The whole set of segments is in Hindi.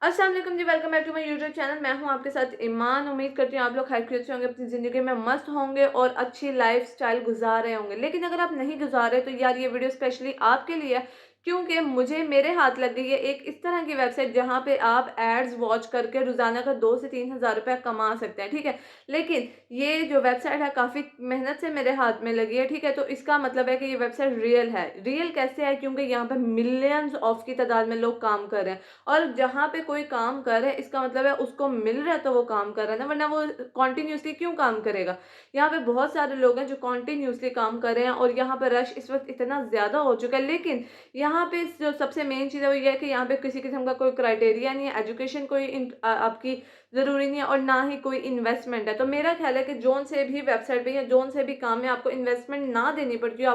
अस्सलाम वालेकुम जी, welcome back to my YouTube channel. मैं हूं आपके साथ ईमान। उम्मीद करती हूँ आप लोग खैरियत से होंगे, अपनी ज़िंदगी में मस्त होंगे और अच्छी लाइफस्टाइल गुजार रहे होंगे। लेकिन अगर आप नहीं गुजार रहे तो यार ये वीडियो स्पेशली आपके लिए है, क्योंकि मुझे मेरे हाथ लग गई है एक इस तरह की वेबसाइट जहां पे आप एड्स वॉच करके रोजाना का 2 से 3 हज़ार रुपया कमा सकते हैं। ठीक है, लेकिन ये जो वेबसाइट है काफ़ी मेहनत से मेरे हाथ में लगी है। ठीक है, तो इसका मतलब है कि ये वेबसाइट रियल है। रियल कैसे है? क्योंकि यहाँ पे मिलियंस ऑफ की तादाद में लोग काम कर रहे हैं, और जहाँ पे कोई काम कर रहा है इसका मतलब है उसको मिल रहा है तो वो काम कर रहा है ना, वरना वो कॉन्टिन्यूसली क्यों काम करेगा। यहाँ पे बहुत सारे लोग हैं जो कॉन्टिन्यूसली काम कर रहे हैं और यहाँ पे रश इस वक्त इतना ज़्यादा हो चुका है। लेकिन यहाँ पे जो सबसे मेन चीज़ है वो ये है कि यहाँ पे किसी किस्म का कोई क्राइटेरिया नहीं है, एजुकेशन कोई आपकी ज़रूरी नहीं है और ना ही कोई इन्वेस्टमेंट है। तो मेरा ख्याल है कि जोन से भी वेबसाइट पे या जोन से भी काम में आपको इन्वेस्टमेंट ना देनी पड़ती है,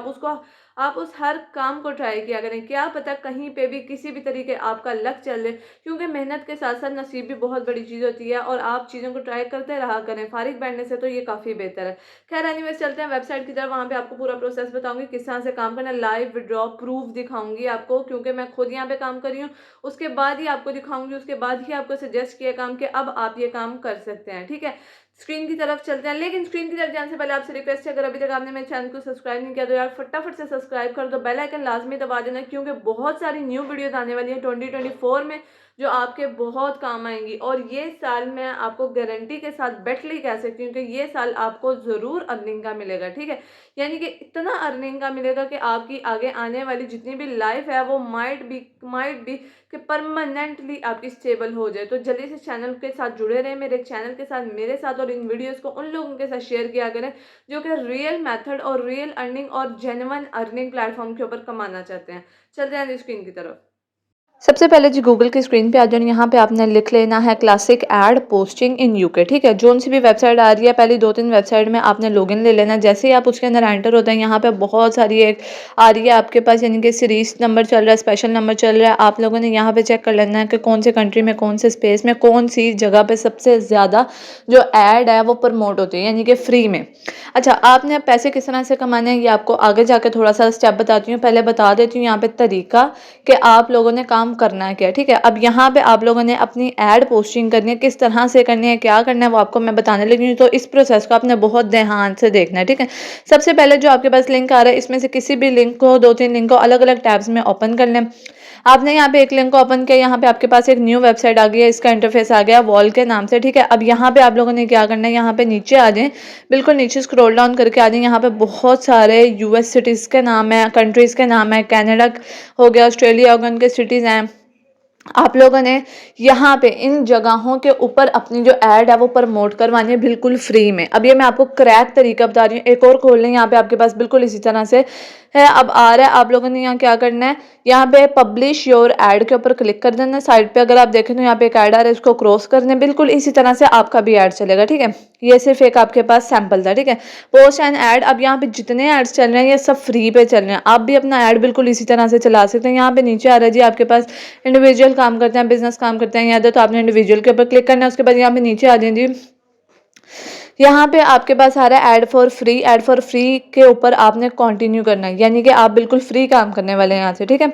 आप उस हर काम को ट्राई किया करें। क्या पता कहीं पे भी किसी भी तरीके आपका लक चल रहे, क्योंकि मेहनत के साथ साथ नसीब भी बहुत बड़ी चीज़ होती है और आप चीज़ों को ट्राई करते रहा करें। फारिग बैठने से तो ये काफ़ी बेहतर है। खैर एनीवेज, चलते हैं वेबसाइट की तरफ। वहाँ पे आपको पूरा प्रोसेस बताऊंगी किस तरह से काम करना है, लाइव विड्रॉ प्रूफ दिखाऊंगी आपको, क्योंकि मैं खुद यहाँ पे काम कर रही हूँ। उसके बाद ही आपको दिखाऊंगी, उसके बाद ही आपको सजेस्ट किया काम कि अब आप ये काम कर सकते हैं। ठीक है, स्क्रीन की तरफ चलते हैं। लेकिन स्क्रीन की तरफ जाने से पहले आपसे रिक्वेस्ट है, अगर अभी तक आपने मेरे चैनल को सब्सक्राइब नहीं किया तो यार फटाफट से सब्सक्राइब कर दो, बेल आइकन लाजमी दबा देना, क्योंकि बहुत सारी न्यू वीडियोस आने वाली है 2024 में जो आपके बहुत काम आएंगी। और ये साल मैं आपको गारंटी के साथ बेटली कह सकती हूँ कि ये साल आपको ज़रूर अर्निंग का मिलेगा। ठीक है, यानी कि इतना अर्निंग का मिलेगा कि आपकी आगे आने वाली जितनी भी लाइफ है वो माइट बी कि परमानेंटली आपकी स्टेबल हो जाए। तो जल्दी से चैनल के साथ जुड़े रहें, मेरे चैनल के साथ, मेरे साथ, और इन वीडियोस को उन लोगों के साथ शेयर किया करें जो कि रियल मेथड और रियल अर्निंग और जेन्युइन अर्निंग प्लेटफॉर्म के ऊपर कमाना चाहते हैं। चलते हैं स्क्रीन की तरफ। सबसे पहले जी गूगल की स्क्रीन पे आ जाओ। यहाँ पे आपने लिख लेना है classic ad posting in UK. ठीक है, जोन सी भी वेबसाइट आ रही है पहली 2-3 वेबसाइट में आपने लॉगिन ले लेना। जैसे ही आप उसके अंदर एंटर होते हैं यहाँ पे बहुत सारी एक आ रही है आपके पास, यानी कि सीरीज नंबर चल रहा है, स्पेशल नंबर चल रहा है। आप लोगों ने यहाँ पे चेक कर लेना है कि कौन से कंट्री में, कौन से स्पेस में, कौन सी जगह पे सबसे ज़्यादा जो एड है वो प्रमोट होती है, यानी कि फ्री में। अच्छा, आपने पैसे किस तरह से कमाने हैं ये आपको आगे जाके थोड़ा सा स्टेप बताती हूँ। पहले बता देती हूँ यहाँ पे तरीका कि आप लोगों ने काम करना है क्या। ठीक है, अब यहाँ पे आप लोगों ने अपनी एड पोस्टिंग करनी है, किस तरह से करनी है, क्या करना है वो आपको मैं बताने लगी हूँ। तो इस प्रोसेस को आपने बहुत ध्यान से देखना है। ठीक है, सबसे पहले जो आपके पास लिंक आ रहा है इसमें से किसी भी लिंक को, 2-3 लिंक को अलग अलग टैब्स में ओपन कर लें। आपने यहाँ पे एक लिंक को ओपन किया, यहाँ पे आपके पास एक न्यू वेबसाइट आ गई है, इसका इंटरफेस आ गया वॉल के नाम से। ठीक है, अब यहाँ पे आप लोगों ने क्या करना है, यहाँ पे नीचे आ जाएं, बिल्कुल नीचे स्क्रॉल डाउन करके आ जाएं। यहाँ पे बहुत सारे यूएस सिटीज़ के नाम है, कंट्रीज़ के नाम है, कनाडा हो गया, ऑस्ट्रेलिया हो गया, उनके सिटीज़ हैं। आप लोगों ने यहाँ पे इन जगहों के ऊपर अपनी जो ऐड है वो प्रमोट करवानी है बिल्कुल फ्री में। अब ये मैं आपको क्रैक तरीका बता रही हूँ। एक और खोल लें, यहाँ पे आपके पास बिल्कुल इसी तरह से है। अब आ रहा है, आप लोगों ने यहाँ क्या करना है, यहाँ पे पब्लिश योर ऐड के ऊपर क्लिक कर देना है। साइड पे अगर आप देखें तो यहाँ पे एक ऐड आ रहा है, इसको क्रॉस कर दें। बिल्कुल इसी तरह से आपका भी ऐड चलेगा। ठीक है, ये सिर्फ एक आपके पास सैंपल था। ठीक है, पोस्ट एंड ऐड। अब यहाँ पे जितने एड्स चल रहे हैं ये सब फ्री पे चल रहे हैं, आप भी अपना ऐड बिल्कुल इसी तरह से चला सकते हैं। यहाँ पे नीचे आ रहा है जी आपके पास इंडिविजुअल काम करते हैं, बिजनेस काम करते हैं, या तो आपने इंडिविजुअल के ऊपर क्लिक करना है। उसके बाद यहाँ पे नीचे आ जाएंगे, यहाँ पे आपके पास आ रहा है add for free. Add for free के ऊपर आपने कंटिन्यू करना है, यानी कि आप बिल्कुल फ्री काम करने वाले हैं यहाँ से। ठीक है,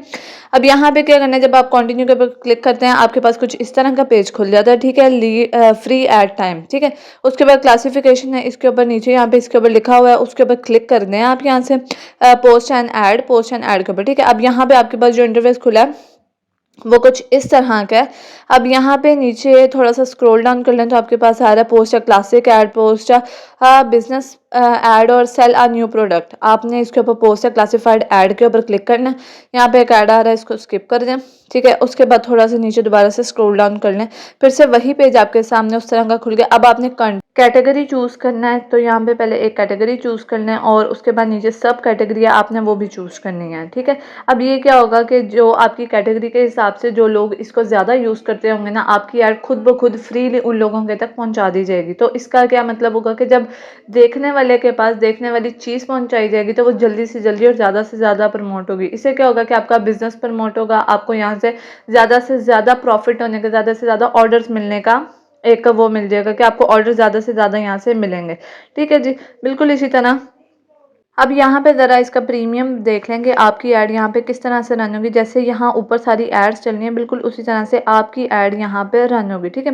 अब यहाँ पे क्या करना है, जब आप कंटिन्यू के ऊपर क्लिक करते हैं आपके पास कुछ इस तरह का पेज खुल जाता है। ठीक है, फ्री एड टाइम। ठीक है, उसके बाद क्लासिफिकेशन है, इसके ऊपर नीचे यहाँ पे इसके ऊपर लिखा हुआ है, उसके ऊपर क्लिक कर दें आप यहाँ से पोस्ट एंड ऐड के ऊपर। ठीक है, अब यहाँ पे आपके पास जो इंटरफेस खुला है वो कुछ इस तरह का है। अब यहाँ पे नीचे थोड़ा सा स्क्रॉल डाउन कर लें तो आपके पास आ रहा है पोस्ट या क्लासिक ऐड, पोस्ट या बिजनेस ऐड और सेल अ न्यू प्रोडक्ट। आपने इसके ऊपर पोस्ट या क्लासिफाइड ऐड के ऊपर क्लिक करना है। यहाँ पे एक ऐड आ रहा है, इसको स्किप कर दें। ठीक है, उसके बाद थोड़ा सा नीचे दोबारा से स्क्रॉल डाउन कर लें, फिर से वही पेज आपके सामने उस तरह का खुल गया। अब आपने कैटेगरी चूज करना है, तो यहाँ पे पहले एक कैटेगरी चूज करना है और उसके बाद नीचे सब कैटेगरी आपने वो भी चूज करनी है। ठीक है, अब ये क्या होगा कि जो आपकी कैटेगरी के हिसाब से जो लोग इसको ज़्यादा यूज़ करते होंगे ना, आपकी ऐड खुद ब खुद फ्रीली उन लोगों के तक पहुंचा दी जाएगी। तो इसका क्या मतलब होगा कि जब देखने वाले के पास देखने वाली चीज़ पहुंचाई जाएगी तो वो जल्दी से जल्दी और ज़्यादा से ज़्यादा प्रमोट होगी। इससे क्या होगा कि आपका बिजनेस प्रमोट होगा, आपको यहाँ से ज़्यादा प्रॉफिट होने का, ज़्यादा से ज़्यादा ऑर्डर्स मिलने का एक वो मिल जाएगा कि आपको ऑर्डर ज़्यादा से ज़्यादा यहाँ से मिलेंगे। ठीक है जी, बिल्कुल इसी तरह अब यहाँ पे ज़रा इसका प्रीमियम देख लें कि आपकी ऐड यहाँ पे किस तरह से रन होगी। जैसे यहाँ ऊपर सारी एड्स चल रही हैं, बिल्कुल उसी तरह से आपकी ऐड यहाँ पे रन होगी, ठीक है।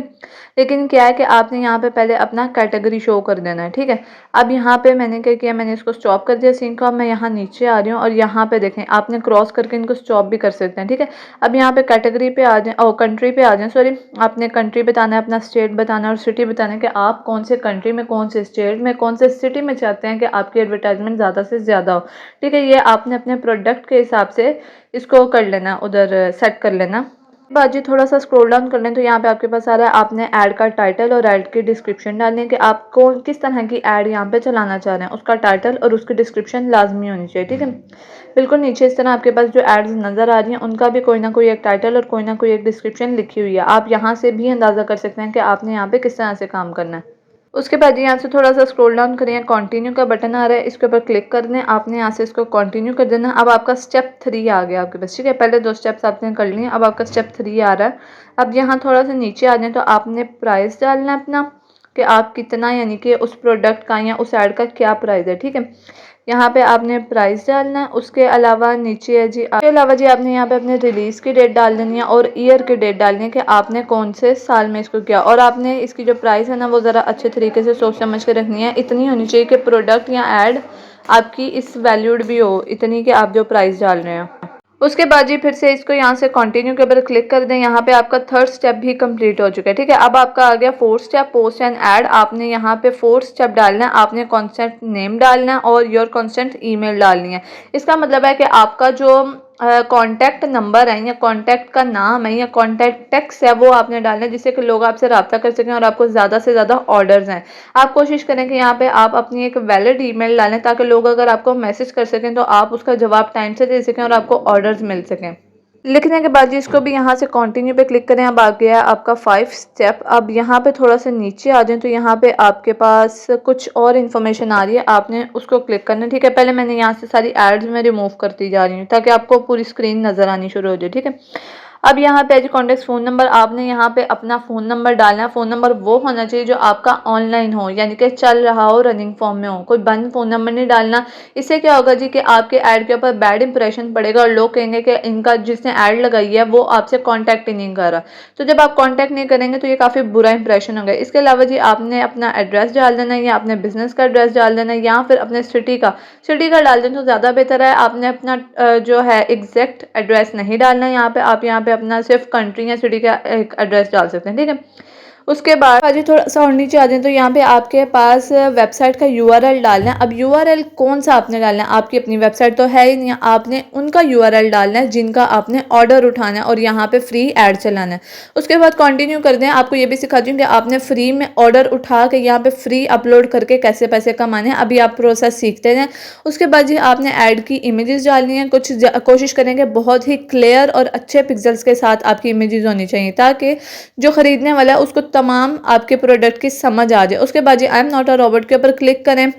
लेकिन क्या है कि आपने यहाँ पे पहले अपना कैटेगरी शो कर देना है, ठीक है। अब यहाँ पे मैंने क्या किया, मैंने इसको स्टॉप कर दिया सीन को। अब मैं यहाँ नीचे आ रही हूँ और यहाँ पे देखें, आपने क्रॉस करके इनको स्टॉप भी कर सकते हैं, ठीक है। अब यहाँ पे कैटेगरी पे आ जाए और कंट्री पे आ जाए, सॉरी, आपने कंट्री बताना है, अपना स्टेट बताना है और सिटी बताना है कि आप कौन से कंट्री में, कौन से स्टेट में, कौन से सिटी में चाहते हैं कि आपकी एडवर्टाइजमेंट ज़्यादा से ज़्यादा हो, ठीक है। ये आपने अपने प्रोडक्ट के हिसाब से इसको कर लेना, उधर सेट कर लेना। बाजी थोड़ा सा स्क्रॉल डाउन कर लें तो यहाँ पे आपके पास आ रहा है, आपने ऐड का टाइटल और ऐड की डिस्क्रिप्शन डालनी है कि आपको किस तरह की ऐड यहाँ पे चलाना चाह रहे हैं। उसका टाइटल और उसकी डिस्क्रिप्शन लाजमी होनी चाहिए, ठीक है। बिल्कुल नीचे इस तरह आपके पास जो एड्स नज़र आ रही हैं उनका भी कोई ना कोई एक टाइटल और कोई ना कोई एक डिस्क्रिप्शन लिखी हुई है। आप यहाँ से भी अंदाज़ा कर सकते हैं कि आपने यहाँ पे किस तरह से काम करना है। उसके बाद यहाँ से थोड़ा सा स्क्रॉल डाउन करिए, कंटिन्यू का बटन आ रहा है, इसके ऊपर क्लिक कर दें। आपने यहाँ से इसको कंटिन्यू कर देना। अब आपका स्टेप 3 आ गया आपके पास, ठीक है। पहले 2 स्टेप्स आपने कर लिए, अब आपका स्टेप 3 आ रहा है। अब यहाँ थोड़ा सा नीचे आ जाए तो आपने प्राइस डालना है अपना, कि आप कितना, यानी कि उस प्रोडक्ट का या उस ऐड का क्या प्राइस है, ठीक है। यहाँ पे आपने प्राइस डालना है। उसके अलावा नीचे है जी, उसके अलावा जी आपने यहाँ पे अपने रिलीज़ की डेट डाल देनी है और ईयर की डेट डालनी है कि आपने कौन से साल में इसको किया। और आपने इसकी जो प्राइस है ना वो ज़रा अच्छे तरीके से सोच समझ के रखनी है। इतनी होनी चाहिए कि प्रोडक्ट या ऐड आपकी इस वैल्यूड भी हो, इतनी कि आप जो प्राइस डाल रहे हैं। उसके बाद जी फिर से इसको यहाँ से कंटिन्यू के ऊपर क्लिक कर दें। यहाँ पे आपका 3rd स्टेप भी कंप्लीट हो चुका है, ठीक है। अब आपका आ गया 4th step, post and add. आपने यहाँ पे 4th स्टेप डालना है, आपने कॉन्सेंट नेम डालना है और योर कॉन्सेंट ईमेल डालनी है। इसका मतलब है कि आपका जो कॉन्टैक्ट नंबर है या कॉन्टैक्ट का नाम है या कॉन्टैक्ट टेक्स्ट है वो आपने डालना है, जिससे कि लोग आपसे रब्ता कर सकें और आपको ज़्यादा से ज़्यादा ऑर्डर्स हैं। आप कोशिश करें कि यहाँ पे आप अपनी एक वैलिड ईमेल डालें ताकि लोग अगर आपको मैसेज कर सकें तो आप उसका जवाब टाइम से दे सकें और आपको ऑर्डर्स मिल सकें। लिखने के बाद जी इसको भी यहाँ से कंटिन्यू पे क्लिक करें। अब आ गया आपका 5th स्टेप। अब यहाँ पे थोड़ा सा नीचे आ जाए तो यहाँ पे आपके पास कुछ और इन्फॉर्मेशन आ रही है, आपने उसको क्लिक करना है, ठीक है। पहले मैंने यहाँ से सारी एड्स में रिमूव करती जा रही हूँ ताकि आपको पूरी स्क्रीन नज़र आनी शुरू हो जाए, ठीक है। अब यहाँ पे जी कॉन्टेक्ट फ़ोन नंबर, आपने यहाँ पे अपना फ़ोन नंबर डालना है। फ़ोन नंबर वो होना चाहिए जो आपका ऑनलाइन हो, यानी कि चल रहा हो, रनिंग फॉर्म में हो। कोई बंद फ़ोन नंबर नहीं डालना। इससे क्या होगा जी कि आपके ऐड के ऊपर बैड इंप्रेशन पड़ेगा और लोग कहेंगे कि इनका जिसने ऐड लगाई है वो आपसे कॉन्टैक्ट ही नहीं कर रहा। तो जब आप कॉन्टैक्ट नहीं करेंगे तो ये काफ़ी बुरा इंप्रेशन होगा। इसके अलावा जी आपने अपना एड्रेस डाल देना है या अपने बिजनेस का एड्रेस डाल देना है या फिर अपने सिटी का डाल दें तो ज़्यादा बेहतर है। आपने अपना जो है एग्जैक्ट एड्रेस नहीं डालना है यहाँ पे, आप यहाँ पे अपना सिर्फ कंट्री या सिटी का एक एड्रेस डाल सकते हैं, ठीक है। उसके बाद आज थोड़ा सा और नीचे आ जाए तो यहाँ पे आपके पास वेबसाइट का यूआरएल डालना है। अब यूआरएल कौन सा आपने डालना है, आपकी अपनी वेबसाइट तो है ही नहीं, आपने उनका यूआरएल डालना है जिनका आपने ऑर्डर उठाना है और यहाँ पे फ्री ऐड चलाना है। उसके बाद कंटिन्यू कर दें। आपको ये भी सिखाती हूँ कि आपने फ्री में ऑर्डर उठा के यहाँ पे फ्री अपलोड करके कैसे पैसे कमाने हैं। अभी आप प्रोसेस सीखते हैं। उसके बाद जी आपने ऐड की इमेजेस डालनी है। कुछ कोशिश करेंगे बहुत ही क्लियर और अच्छे पिक्सल्स के साथ आपकी इमेजेस होनी चाहिए ताकि जो खरीदने वाला है उसको तमाम आपके प्रोडक्ट की समझ आ जाए। उसके बाद I am not a robot के ऊपर क्लिक करें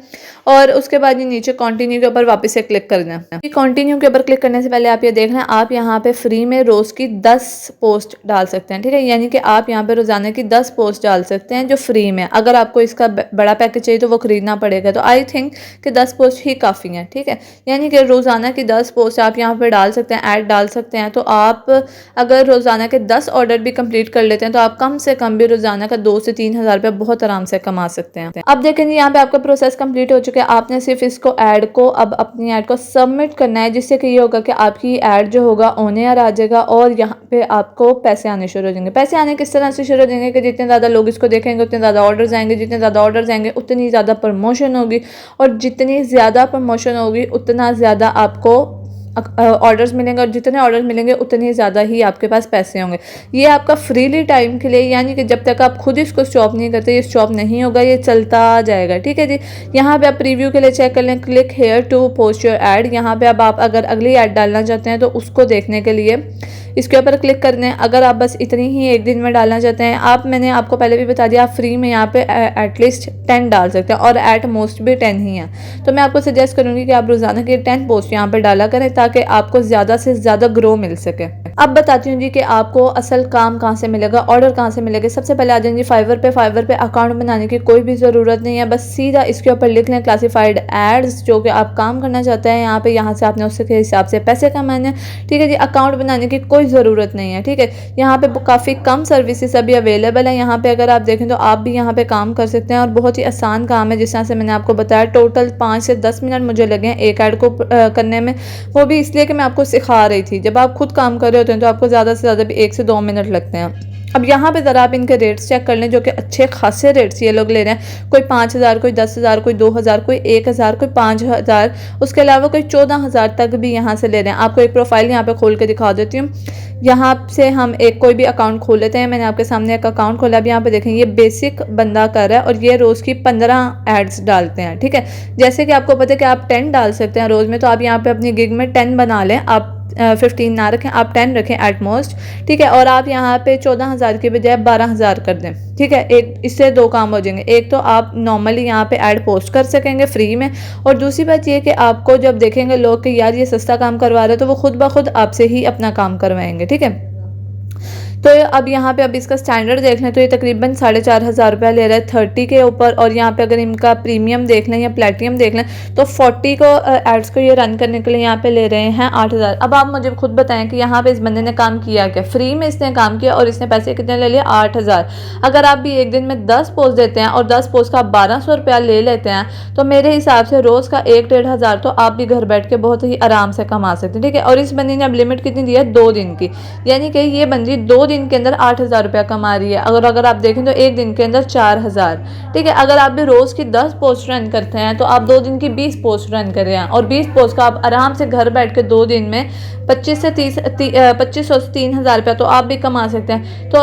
और उसके बाद नीचे कंटिन्यू के ऊपर वापस से क्लिक कर दें। कंटिन्यू के ऊपर क्लिक करने से पहले आप ये देखना, आप यहाँ पे फ्री में रोज़ की 10 पोस्ट डाल सकते हैं, ठीक है। यानी कि आप यहाँ पे रोज़ाना की 10 पोस्ट डाल सकते हैं जो फ्री में। अगर आपको इसका बड़ा पैकेज चाहिए तो वो खरीदना पड़ेगा, तो आई थिंक कि 10 पोस्ट ही काफ़ी हैं, ठीक है। यानी कि रोज़ाना की 10 पोस्ट आप यहाँ पर डाल सकते हैं, ऐड डाल सकते हैं। तो आप अगर रोज़ाना के 10 ऑर्डर भी कंप्लीट कर लेते हैं तो आप कम से कम भी रोज़ाना का 2 से 3 हज़ार रुपये बहुत आराम से कमा सकते हैं। अब देखेंगे यहाँ पे आपका प्रोसेस कंप्लीट हो चुका है। आपने सिर्फ इसको ऐड को अब अपनी ऐड को सबमिट करना है, जिससे कि ये होगा कि आपकी ऐड जो होगा ऑन एयर आ जाएगा और यहाँ पे आपको पैसे आने शुरू हो जाएंगे। पैसे आने किस तरह से शुरू हो जाएंगे कि जितने ज़्यादा लोग इसको देखेंगे उतने ज़्यादा ऑर्डर्स आएंगे, जितने ज़्यादा ऑर्डर्स आएंगे उतनी ज़्यादा प्रमोशन होगी और जितनी ज़्यादा प्रमोशन होगी उतना ज़्यादा आपको ऑर्डर्स मिलेंगे और जितने ऑर्डर्स मिलेंगे उतने ज़्यादा ही आपके पास पैसे होंगे। ये आपका फ्रीली टाइम के लिए, यानी कि जब तक आप खुद इसको स्टॉप नहीं करते ये स्टॉप नहीं होगा, ये चलता जाएगा, ठीक है जी। यहाँ पे आप प्रीव्यू के लिए चेक कर लें, click here to post your ad. यहाँ पे अब आप अगर अगली ऐड डालना चाहते हैं तो उसको देखने के लिए इसके ऊपर क्लिक कर दें। अगर आप बस इतनी ही एक दिन में डालना चाहते हैं, मैंने आपको पहले भी बता दिया, आप फ्री में यहाँ पे एटलीस्ट 10 डाल सकते हैं और एट मोस्ट भी 10 ही है। तो मैं आपको सजेस्ट करूँगी कि आप रोज़ाना की 10 पोस्ट यहाँ पे डाला करें ताकि आपको ज़्यादा से ज़्यादा ग्रो मिल सके। अब बताती हूँ जी कि आपको असल काम कहाँ से मिलेगा, ऑर्डर कहाँ से मिलेगा। सबसे पहले आ जाएंगे फाइवर पे अकाउंट बनाने की कोई भी ज़रूरत नहीं है, बस सीधा इसके ऊपर लिख लें क्लासिफाइड एड्स, जो कि आप काम करना चाहते हैं यहाँ पे, यहाँ से आपने उसके हिसाब से पैसे कमाने। ठीक है जी, अकाउंट बनाने की कोई ज़रूरत नहीं है। ठीक है, यहाँ पे काफ़ी कम सर्विसेज अभी अवेलेबल है। यहाँ पे अगर आप देखें तो आप भी यहाँ पे काम कर सकते हैं और बहुत ही आसान काम है। जिस तरह से मैंने आपको बताया, टोटल 5 से 10 मिनट मुझे लगे हैं एक ऐड को करने में, वो भी इसलिए कि मैं आपको सिखा रही थी। जब आप खुद काम कर रहे होते हैं तो आपको ज़्यादा से ज़्यादा भी 1 से 2 मिनट लगते हैं। अब यहाँ पे ज़रा आप इनके रेट्स चेक कर लें, जो कि अच्छे खासे रेट्स ये लोग ले रहे हैं। कोई 5,000, कोई 10,000, कोई 2,000, कोई 1,000, कोई 5,000, उसके अलावा कोई 14,000 तक भी यहाँ से ले रहे हैं। आपको एक प्रोफाइल यहाँ पे खोल के दिखा देती हूँ। यहाँ से हम कोई भी अकाउंट खोल लेते हैं। मैंने आपके सामने एक अकाउंट खोला। अब यहाँ पे देखें, ये बेसिक बंदा कर रहा है और ये रोज़ की 15 एड्स डालते हैं। ठीक है, जैसे कि आपको पता है कि आप 10 डाल सकते हैं रोज़ में, तो आप यहाँ पे अपनी गिग में 10 बना लें। आप 15 ना रखें, आप 10 रखें एट मोस्ट। ठीक है, और आप यहाँ पे 14,000 की बजाय 12,000 कर दें। ठीक है, एक इससे 2 काम हो जाएंगे। एक तो आप नॉर्मली यहाँ पे ऐड पोस्ट कर सकेंगे फ्री में, और दूसरी बात ये कि आपको जब देखेंगे लोग कि यार ये सस्ता काम करवा रहे हैं, तो वो खुद ब खुद आपसे ही अपना काम करवाएंगे। ठीक है, तो अब यहाँ पे अब इसका स्टैंडर्ड देख लें तो ये तकरीबन 4,500 रुपया ले रहा है 30 के ऊपर। और यहाँ पे अगर इनका प्रीमियम देख लें या प्लेटिनियम देख लें तो 40 को एड्स को ये रन करने के लिए यहाँ पे ले रहे हैं 8,000। अब आप मुझे खुद बताएं कि यहाँ पे इस बंदे ने काम किया क्या। फ्री में इसने काम किया और इसने पैसे कितने ले लिए, 8,000। अगर आप भी एक दिन में 10 पोस्ट देते हैं और 10 पोस्ट का 1,200 रुपया ले लेते हैं, तो मेरे हिसाब से रोज़ का 1-1,500 तो आप भी घर बैठ के बहुत ही आराम से कमा सकते हैं। ठीक है, और इस बंदी ने अब लिमिट कितनी दी है, 2 दिन की, यानी कि ये बंदी 2 दिन के अंदर 8,000 रुपया कमा रही है। अगर आप देखें तो एक दिन के अंदर 4,000। ठीक है, अगर आप भी रोज की 10 पोस्ट रन करते हैं तो आप 2 दिन की 20 पोस्ट रन कर रहे हैं, और 20 पोस्ट का आप आराम से घर बैठ के 2 दिन में 2500 से 3,000 रुपया तो आप भी कमा सकते हैं। तो